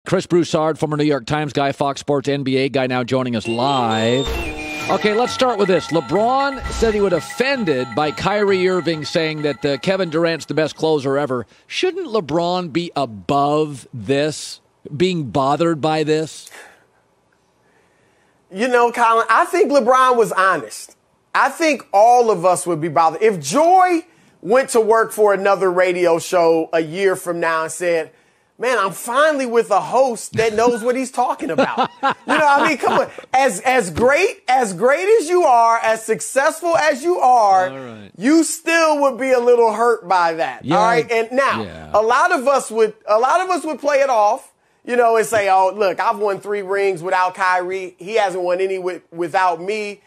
Chris Broussard, former New York Times guy, Fox Sports NBA guy, now joining us live. Okay, let's start with this. LeBron said he was offended by Kyrie Irving saying that Kevin Durant's the best closer ever. Shouldn't LeBron be above this, being bothered by this? You know, Colin, I think LeBron was honest. I think all of us would be bothered. If Joy went to work for another radio show a year from now and said, man, I'm finally with a host that knows what he's talking about. You know, I mean, come on. As great as you are, as successful as you are, right, you still would be a little hurt by that. Yeah, all right. And now a lot of us would play it off, you know, and say, oh, look, I've won 3 rings without Kyrie. He hasn't won any without me.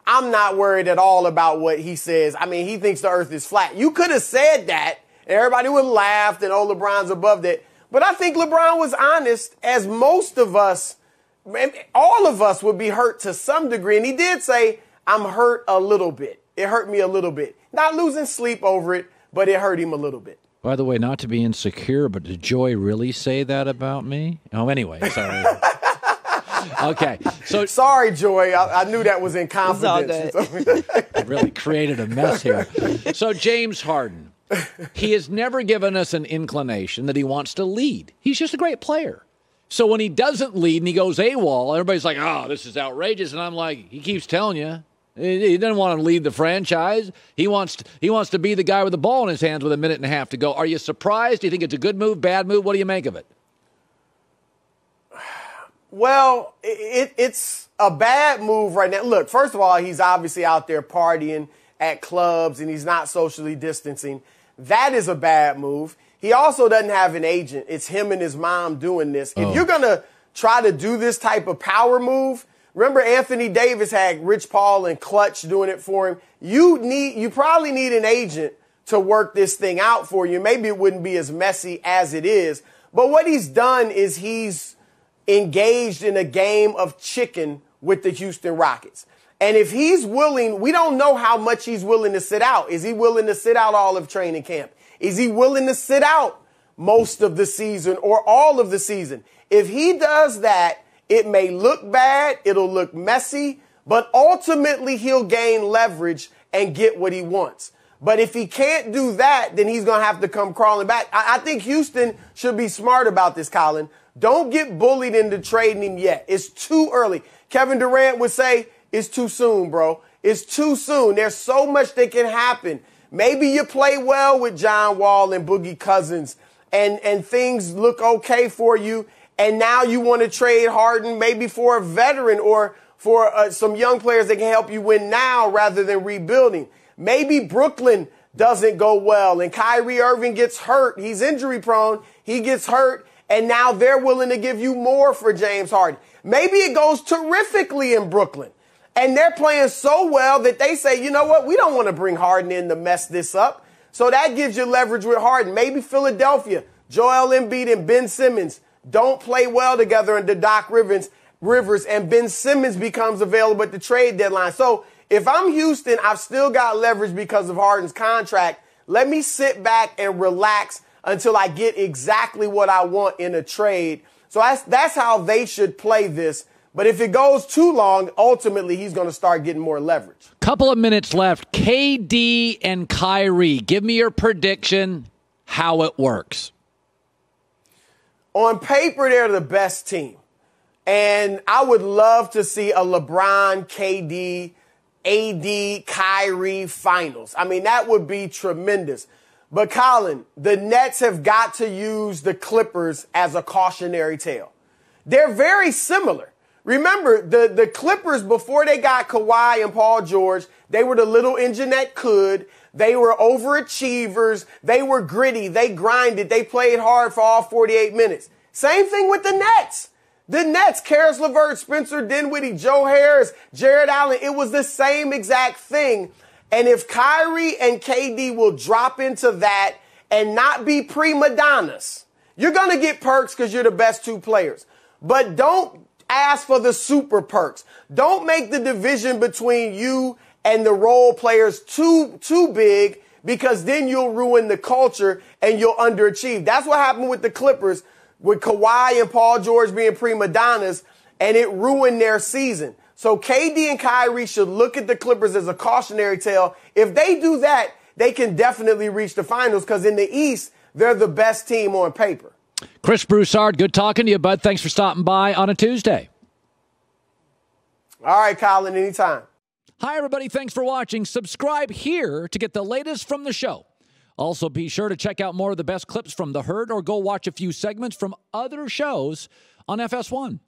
I'm not worried at all about what he says. I mean, he thinks the earth is flat. You could have said that, and everybody would have laughed, and oh, LeBron's above that. But I think LeBron was honest, as most of us, all of us would be hurt to some degree. And he did say, I'm hurt a little bit. It hurt me a little bit. Not losing sleep over it, but it hurt him a little bit. By the way, not to be insecure, but did Joy really say that about me? Oh, anyway, sorry. Okay. So sorry, Joy. I knew that was in confidence. I really created a mess here. So James Harden, he has never given us an inclination that he wants to lead. He's just a great player. So when he doesn't lead and he goes AWOL, everybody's like, oh, this is outrageous. And I'm like, he keeps telling you. He doesn't want to lead the franchise. He wants to be the guy with the ball in his hands with a minute and a half to go. Are you surprised? Do you think it's a good move, bad move? What do you make of it? Well, it's a bad move right now. Look, first of all, he's obviously out there partying at clubs and he's not socially distancing. That is a bad move. He also doesn't have an agent. It's him and his mom doing this. If you're going to try to do this type of power move, remember Anthony Davis had Rich Paul and Clutch doing it for him. You probably need an agent to work this thing out for you. Maybe it wouldn't be as messy as it is. But what he's done is he's engaged in a game of chicken with the Houston Rockets. And if he's willing, we don't know how much he's willing to sit out. Is he willing to sit out all of training camp? Is he willing to sit out most of the season or all of the season? If he does that, it may look bad. It'll look messy, but ultimately he'll gain leverage and get what he wants. But if he can't do that, then he's going to have to come crawling back. I think Houston should be smart about this, Colin. Don't get bullied into trading him yet. It's too early. Kevin Durant would say, it's too soon, bro. It's too soon. There's so much that can happen. Maybe you play well with John Wall and Boogie Cousins and things look okay for you. And now you want to trade Harden maybe for a veteran or for some young players that can help you win now rather than rebuilding. Maybe Brooklyn doesn't go well and Kyrie Irving gets hurt. He's injury prone. He gets hurt. And now they're willing to give you more for James Harden. Maybe it goes terrifically in Brooklyn. And they're playing so well that they say, you know what, we don't want to bring Harden in to mess this up. So that gives you leverage with Harden. Maybe Philadelphia, Joel Embiid and Ben Simmons don't play well together under Doc Rivers, and Ben Simmons becomes available at the trade deadline. So if I'm Houston, I've still got leverage because of Harden's contract. Let me sit back and relax until I get exactly what I want in a trade. So that's how they should play this. But if it goes too long, ultimately he's going to start getting more leverage. Couple of minutes left. KD and Kyrie, give me your prediction how it works. On paper, they're the best team. And I would love to see a LeBron, KD, AD, Kyrie finals. I mean, that would be tremendous. But Colin, the Nets have got to use the Clippers as a cautionary tale. They're very similar. Remember, the Clippers, before they got Kawhi and Paul George, they were the little engine that could. They were overachievers. They were gritty. They grinded. They played hard for all 48 minutes. Same thing with the Nets. The Nets, Karis LeVert, Spencer Dinwiddie, Joe Harris, Jared Allen, it was the same exact thing. And if Kyrie and KD will drop into that and not be prima donnas, you're going to get perks because you're the best 2 players. But don't ask for the super perks. Don't make the division between you and the role players too big, because then you'll ruin the culture and you'll underachieve. That's what happened with the Clippers. with Kawhi and Paul George being prima donnas, and it ruined their season. So KD and Kyrie should look at the Clippers as a cautionary tale. If they do that, they can definitely reach the finals because in the East, they're the best team on paper. Chris Broussard, good talking to you, bud. Thanks for stopping by on a Tuesday. All right, Colin, anytime. Hi, everybody. Thanks for watching. Subscribe here to get the latest from the show. Also, be sure to check out more of the best clips from The Herd or go watch a few segments from other shows on FS1.